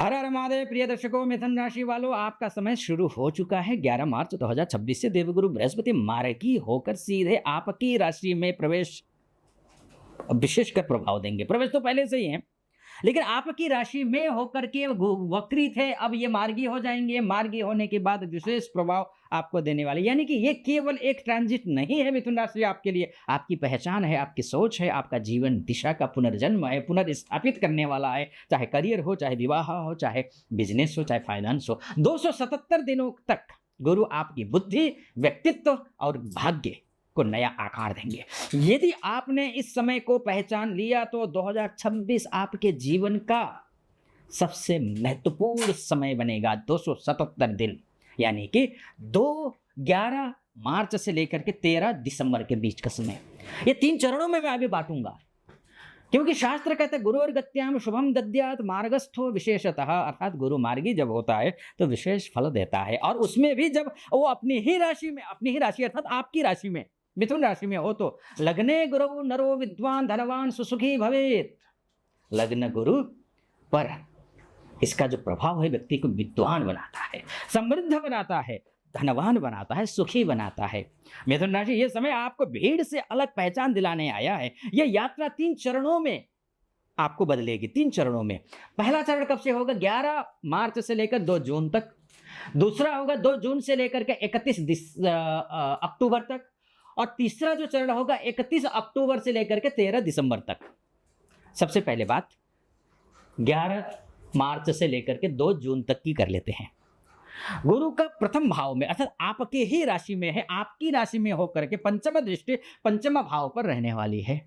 हर हर महादेव। प्रिय दर्शकों, मिथुन राशि वालों, आपका समय शुरू हो चुका है। 11 मार्च 2026 से देवगुरु बृहस्पति मार्गी होकर सीधे आपकी राशि में प्रवेश विशेषकर प्रभाव देंगे। प्रवेश तो पहले से ही है, लेकिन आपकी राशि में होकर के वक्री थे, अब ये मार्गी हो जाएंगे। मार्गी होने के बाद विशेष प्रभाव आपको देने वाले, यानी कि ये केवल एक ट्रांजिट नहीं है मिथुन राशि आपके लिए, आपकी पहचान है, आपकी सोच है, आपका जीवन दिशा का पुनर्जन्म है, पुनर्स्थापित करने वाला है। चाहे करियर हो, चाहे विवाह हो, चाहे बिजनेस हो, चाहे फाइनेंस हो। 277 दिनों तक गुरु आपकी बुद्धि, व्यक्तित्व और भाग्य को नया आकार देंगे। यदि आपने इस समय को पहचान लिया तो 2026 आपके जीवन का सबसे महत्वपूर्ण समय बनेगा। 277 दिन, यानी कि 11 मार्च से लेकर के 13 दिसंबर के बीच का समय। ये 3 चरणों में मैं अभी बांटूंगा, क्योंकि शास्त्र कहते हैं गुरुर्गत्याम शुभम दद्यात् मार्गस्थो विशेषतः, अर्थात गुरु मार्गी जब होता है तो विशेष फल देता है। और उसमें भी जब वो अपनी ही राशि अर्थात आपकी राशि में, मिथुन राशि में हो तो लग्ने गुरु नरो विद्वान धनवान सुसुखी भवेत्। लग्न गुरु पर इसका जो प्रभाव है व्यक्ति को विद्वान बनाता है, समृद्ध बनाता है, धनवान बनाता है, सुखी बनाता है। मिथुन राशि, ये समय आपको भीड़ से अलग पहचान दिलाने आया है। ये यात्रा 3 चरणों में आपको बदलेगी। 3 चरणों में। पहला चरण कब से होगा? 11 मार्च से लेकर 2 जून तक। दूसरा होगा 2 जून से लेकर के 31 अक्टूबर तक। और तीसरा जो चरण होगा 31 अक्टूबर से लेकर के 13 दिसंबर तक। सबसे पहले बात 11 मार्च से लेकर के 2 जून तक की कर लेते हैं। गुरु का प्रथम भाव में अर्थात आपके ही राशि में है, आपकी राशि में होकर के पंचम दृष्टि पंचम भाव पर रहने वाली है।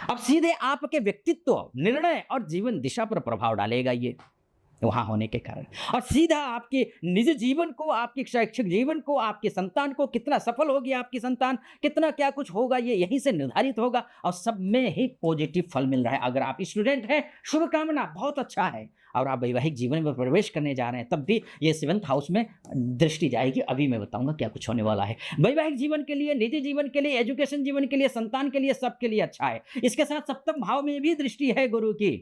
अब सीधे आपके व्यक्तित्व, निर्णय और जीवन दिशा पर प्रभाव डालेगा ये वहां होने के कारण, और सीधा आपके निजी जीवन को, आपके शैक्षिक जीवन को, आपके संतान को, कितना सफल होगी आपकी संतान, कितना क्या कुछ होगा, ये यहीं से निर्धारित होगा। और सब में ही पॉजिटिव फल मिल रहा है। अगर आप स्टूडेंट हैं, शुभकामना, बहुत अच्छा है। और आप वैवाहिक जीवन में प्रवेश करने जा रहे हैं, तब भी ये 7th हाउस में दृष्टि जाएगी। अभी मैं बताऊंगा क्या कुछ होने वाला है। वैवाहिक जीवन के लिए, निजी जीवन के लिए, एजुकेशन जीवन के लिए, संतान के लिए, सबके लिए अच्छा है। इसके साथ सप्तम भाव में भी दृष्टि है गुरु की।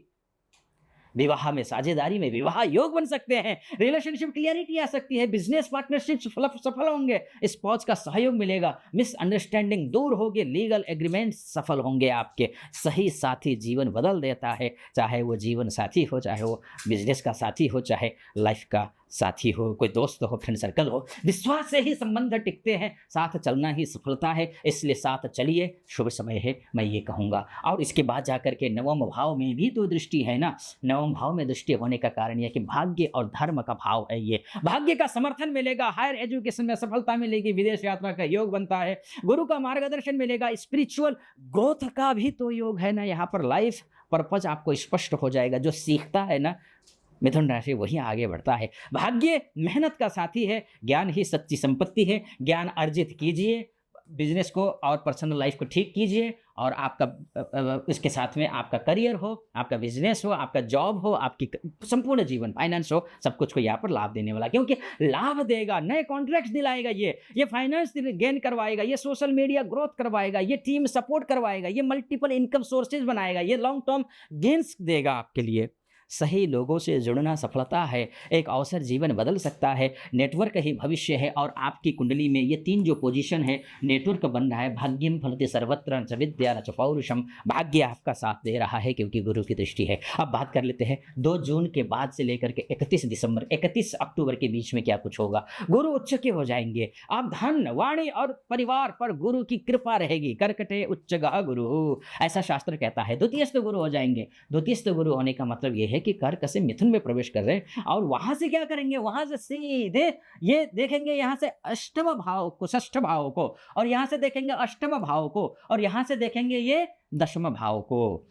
विवाह में, साझेदारी में विवाह योग बन सकते हैं, रिलेशनशिप क्लियरिटी आ सकती है, बिजनेस पार्टनरशिप सफल होंगे, स्पाउस का सहयोग मिलेगा, मिसअंडरस्टैंडिंग दूर होगी, लीगल एग्रीमेंट सफल होंगे आपके। सही साथी जीवन बदल देता है, चाहे वो जीवन साथी हो, चाहे वो बिजनेस का साथी हो, चाहे लाइफ का साथी हो, कोई दोस्त हो, फ्रेंड सर्कल हो। विश्वास से ही संबंध टिकते हैं, साथ चलना ही सफलता है, इसलिए साथ चलिए, शुभ समय है, मैं ये कहूँगा। और इसके बाद जाकर के 9वें भाव में भी तो दृष्टि है ना। 9वें भाव में दृष्टि होने का कारण यह कि भाग्य और धर्म का भाव है। ये भाग्य का समर्थन मिलेगा, हायर एजुकेशन में सफलता मिलेगी, विदेश यात्रा का योग बनता है, गुरु का मार्गदर्शन मिलेगा, स्पिरिचुअल ग्रोथ का भी तो योग है ना। यहाँ पर लाइफ पर्पज आपको स्पष्ट हो जाएगा। जो सीखता है ना मिथुन राशि, वही आगे बढ़ता है। भाग्य मेहनत का साथी है, ज्ञान ही सच्ची संपत्ति है। ज्ञान अर्जित कीजिए, बिजनेस को और पर्सनल लाइफ को ठीक कीजिए, और आपका इसके साथ में आपका करियर हो, आपका बिजनेस हो, आपका जॉब हो, आपकी संपूर्ण जीवन, फाइनेंस हो, सब कुछ को यहाँ पर लाभ देने वाला, क्योंकि लाभ देगा, नए कॉन्ट्रैक्ट्स दिलाएगा, ये फाइनेंस गेन करवाएगा, ये सोशल मीडिया ग्रोथ करवाएगा, ये टीम सपोर्ट करवाएगा, ये मल्टीपल इनकम सोर्सेज बनाएगा, ये लॉन्ग टर्म गेन्स देगा आपके लिए। सही लोगों से जुड़ना सफलता है, एक अवसर जीवन बदल सकता है, नेटवर्क ही भविष्य है। और आपकी कुंडली में ये 3 जो पोजीशन है, नेटवर्क बन रहा है। भाग्यम फलते सर्वत्र न च विद्या न च पौरुषम, भाग्य आपका साथ दे रहा है क्योंकि गुरु की दृष्टि है। अब बात कर लेते हैं 2 जून के बाद से लेकर के 31 अक्टूबर के बीच में क्या कुछ होगा। गुरु उच्च के हो जाएंगे, आप धन, वाणी और परिवार पर गुरु की कृपा रहेगी। कर्कटे उच्च गह गुरु, ऐसा शास्त्र कहता है। द्वितीयस्थ गुरु हो जाएंगे। द्वितीयस्थ गुरु होने का मतलब यह है कि कर्क से मिथुन में प्रवेश कर रहे हैं, और वहां से क्या करेंगे, वहां से सीधे ये देखेंगे यहाँ से अष्टम भाव को, षष्ठ भाव को, और यहाँ से देखेंगे अष्टम भाव को, और यहाँ से देखेंगे ये दशम भाव को।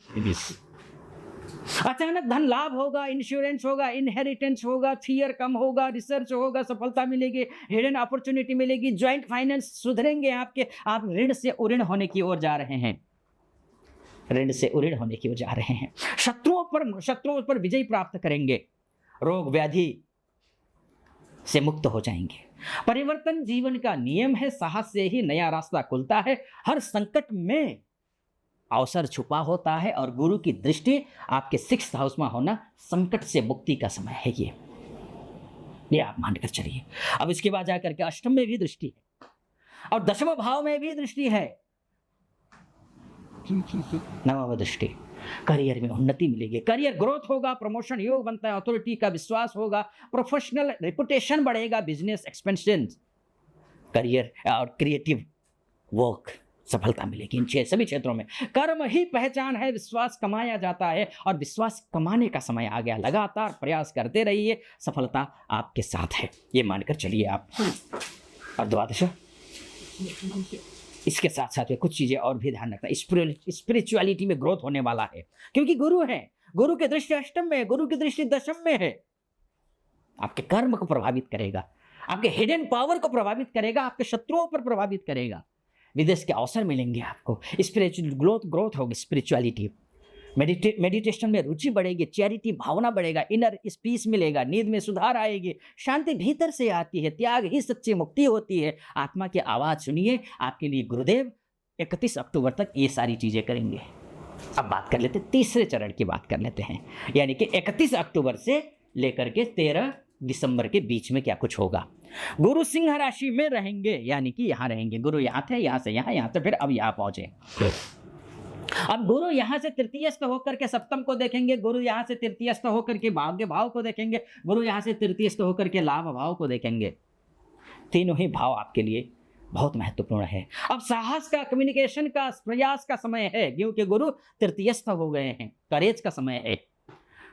अचानक धन लाभ होगा, इंश्योरेंस होगा, इनहेरिटेंस होगा, फियर कम होगा, रिसर्च होगा, सफलता मिलेगी, हिडन अपॉर्चुनिटी मिलेगी, ज्वाइंट फाइनेंस सुधरेंगे आपके। आप ऋण से उऋण होने की ओर जा रहे हैं, ऋण से उऋण होने की ओर जा रहे हैं। शत्रुओं पर विजय प्राप्त करेंगे, रोग व्याधि से मुक्त हो जाएंगे। परिवर्तन जीवन का नियम है, साहस से ही नया रास्ता खुलता है। हर संकट में अवसर छुपा होता है और गुरु की दृष्टि आपके 6th हाउस में होना संकट से मुक्ति का समय है ये आप मानकर चलिए। अब इसके बाद जाकर के अष्टम में भी दृष्टि है और 10वें भाव में भी दृष्टि है, 9वां दृष्टि। करियर में उन्नति मिलेगी, करियर ग्रोथ होगा, प्रमोशन योग बनता है, अथॉरिटी का विश्वास होगा, प्रोफेशनल रेपुटेशन बढ़ेगा, बिजनेस एक्सपेंशन, करियर और क्रिएटिव वर्क सफलता मिलेगी। इन सभी क्षेत्रों में कर्म ही पहचान है, विश्वास कमाया जाता है और विश्वास कमाने का समय आ गया। लगातार प्रयास करते रहिए, सफलता आपके साथ है, ये मानकर चलिए आप। और द्वादश, इसके साथ साथ में कुछ चीजें और भी ध्यान रखना, स्पिरिचुअलिटी में ग्रोथ होने वाला है, क्योंकि गुरु है, गुरु की दृष्टि अष्टम में है, गुरु की दृष्टि दशम में है। आपके कर्म को प्रभावित करेगा, आपके हिडन पावर को प्रभावित करेगा, आपके शत्रुओं पर प्रभावित करेगा। विदेश के अवसर मिलेंगे आपको, स्पिरिचुअल ग्रोथ होगी, स्पिरिचुअलिटी, मेडिटेशन में रुचि बढ़ेगी, चैरिटी भावना बढ़ेगा, इनर पीस मिलेगा, नींद में सुधार आएगी, शांति भीतर से आती है, त्याग ही सच्ची मुक्ति होती है। आत्मा की आवाज़ सुनिए, आपके लिए गुरुदेव 31 अक्टूबर तक ये सारी चीज़ें करेंगे। अब बात कर लेते हैं तीसरे चरण की बात कर लेते हैं, यानी कि 31 अक्टूबर से लेकर के 13 दिसंबर के बीच में क्या कुछ होगा। गुरु सिंह राशि में रहेंगे, यानी कि यहाँ रहेंगे। गुरु यहाँ थे, यहाँ से यहाँ, यहाँ से फिर अब यहाँ पहुँचे। अब गुरु यहाँ से तृतीयस्थ होकर के सप्तम को देखेंगे, गुरु यहाँ से तृतीयस्थ होकर के भाग्य भाव को देखेंगे, गुरु यहाँ से तृतीयस्थ होकर के लाभ भाव को देखेंगे। तीनों ही भाव आपके लिए बहुत महत्वपूर्ण है। अब साहस का, कम्युनिकेशन का, प्रयास का समय है, क्योंकि गुरु तृतीयस्थ हो गए हैं, करेज का समय है।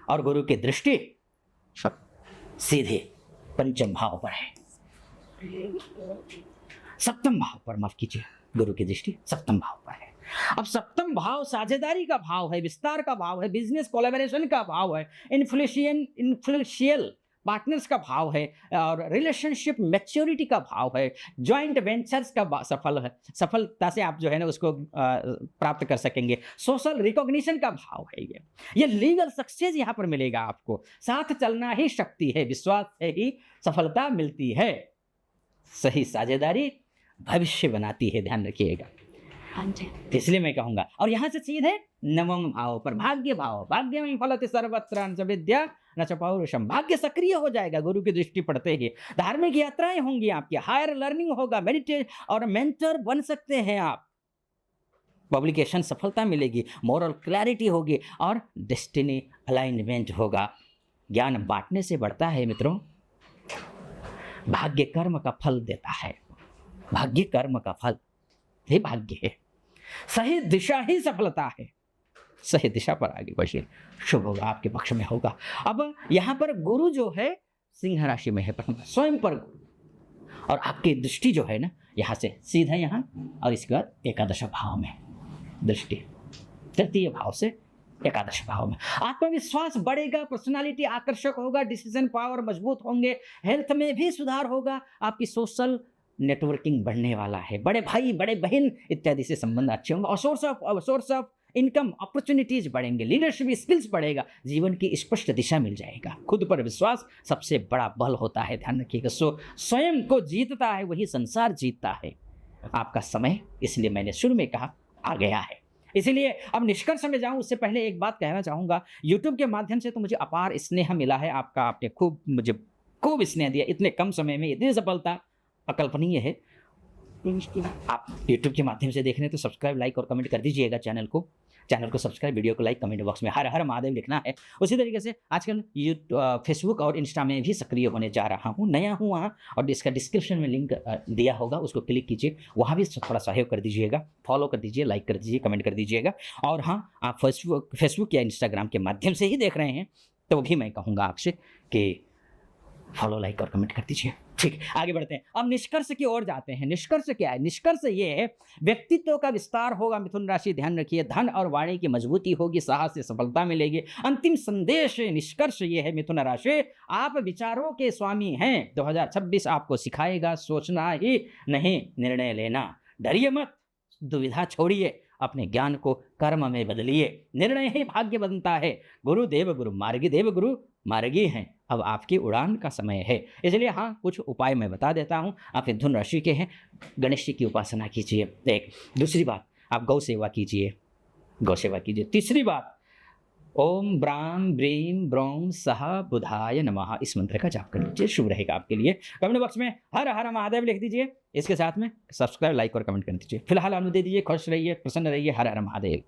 और गुरु की दृष्टि सीधे पंचम भाव पर है, सप्तम भाव पर, माफ कीजिए, गुरु की दृष्टि सप्तम भाव पर है। अब सप्तम भाव साझेदारी का भाव है, विस्तार का भाव है, बिजनेस कोलैबोरेशन का भाव है, इन्फ्लुएंशियल पार्टनर्स का भाव है, और रिलेशनशिप मैच्योरिटी का भाव है, जॉइंट वेंचर्स का सफलता से आप जो है ना उसको प्राप्त कर सकेंगे, सोशल रिकॉग्निशन का भाव है। ये लीगल सक्सेस यहाँ पर मिलेगा आपको। साथ चलना ही शक्ति है, विश्वास से ही सफलता मिलती है। सही साझेदारी भविष्य बनाती है, ध्यान रखिएगा। इसलिए मैं कहूंगा। और यहाँ से सीधे नवम भाव पर, भाग्य भाव, भाग्य में फलति सर्वत्र न च विद्या न च पौरुषम, भाग्य सक्रिय हो जाएगा गुरु की दृष्टि पड़ते ही। धार्मिक यात्राएं होंगी आपकी, हायर लर्निंग होगा, मेडिटेट और मेंटर बन सकते हैं आप, पब्लिकेशन सफलता मिलेगी, मोरल क्लैरिटी होगी और डेस्टिनी अलाइनमेंट होगा। ज्ञान बांटने से बढ़ता है मित्रों। भाग्य कर्म का फल देता है, भाग्य कर्म का फल, ये भाग्य है। सही दिशा ही सफलता है, सही दिशा पर आगे बढ़िए, शुभ होगा, आपके पक्ष में होगा। अब यहाँ पर गुरु जो है सिंह राशि में है, प्रथम स्वयं पर गुरु, और आपकी दृष्टि जो है ना यहाँ से सीधा यहाँ, और इसके बाद एकादश भाव में दृष्टि, तृतीय भाव से एकादश भाव में। आत्मविश्वास बढ़ेगा, पर्सनालिटी आकर्षक होगा, डिसीजन पावर मजबूत होंगे, हेल्थ में भी सुधार होगा, आपकी सोशल नेटवर्किंग बढ़ने वाला है, बड़े भाई बड़े बहन इत्यादि से संबंध अच्छे होंगे, और सोर्स ऑफ इनकम अपॉर्चुनिटीज बढ़ेंगे, लीडरशिप स्किल्स बढ़ेगा, जीवन की स्पष्ट दिशा मिल जाएगा। खुद पर विश्वास सबसे बड़ा बल होता है, ध्यान रखिएगा। स्वयं को जीतता है वही संसार जीतता है। आपका समय, इसलिए मैंने शुरू में कहा, आ गया है। इसीलिए अब निष्कर्ष में जाऊं उससे पहले एक बात कहना चाहूँगा। यूट्यूब के माध्यम से तो मुझे अपार स्नेह मिला है आपका, आपने मुझे खूब स्नेह दिया, इतने कम समय में इतनी सफलता अकल्पनीय है। आप YouTube के माध्यम से देख रहे हैं तो सब्सक्राइब, लाइक और कमेंट कर दीजिएगा चैनल को सब्सक्राइब, वीडियो को लाइक, कमेंट बॉक्स में हर हर महादेव लिखना है। उसी तरीके से आजकल फेसबुक और इंस्टा में भी सक्रिय होने जा रहा हूँ, नया हूँ वहाँ, और इसका डिस्क्रिप्शन में लिंक दिया होगा, उसको क्लिक कीजिए, वहाँ भी थोड़ा सहयोग कर दीजिएगा, फॉलो कर दीजिए, लाइक कर दीजिए, कमेंट कर दीजिएगा। और हाँ, आप फेसबुक या इंस्टाग्राम के माध्यम से ही देख रहे हैं तो भी मैं कहूँगा आपसे कि फॉलो, लाइक और कमेंट कर दीजिए। ठीक, आगे बढ़ते हैं। अब निष्कर्ष की ओर जाते हैं। निष्कर्ष क्या है? निष्कर्ष ये है, व्यक्तित्व का विस्तार होगा मिथुन राशि, ध्यान रखिए, धन और वाणी की मजबूती होगी, साहस से सफलता मिलेगी। अंतिम संदेश, निष्कर्ष ये है मिथुन राशि, आप विचारों के स्वामी हैं। 2026 आपको सिखाएगा सोचना ही नहीं, निर्णय लेना। डरिए मत, दुविधा छोड़िए, अपने ज्ञान को कर्म में बदलिए, निर्णय ही भाग्य बनता है। गुरुदेव गुरु मार्गी, देव गुरु मार्गी हैं। अब आपकी उड़ान का समय है, इसलिए हाँ, कुछ उपाय मैं बता देता हूँ। आप मिथुन राशि के हैं, गणेश जी की उपासना कीजिए। एक दूसरी बात, आप गौ सेवा कीजिए, गौ सेवा कीजिए। तीसरी बात, ओम ब्राम ब्रीम ब्रोम सह बुधाय नमः, इस मंत्र का जाप कर लीजिए, शुभ रहेगा आपके लिए। कमेंट बॉक्स में हर हर महादेव लिख दीजिए, इसके साथ में सब्सक्राइब, लाइक और कमेंट कर दीजिए। फिलहाल अनुमति दीजिए, खुश रहिए, प्रसन्न रहिए। हर हर महादेव।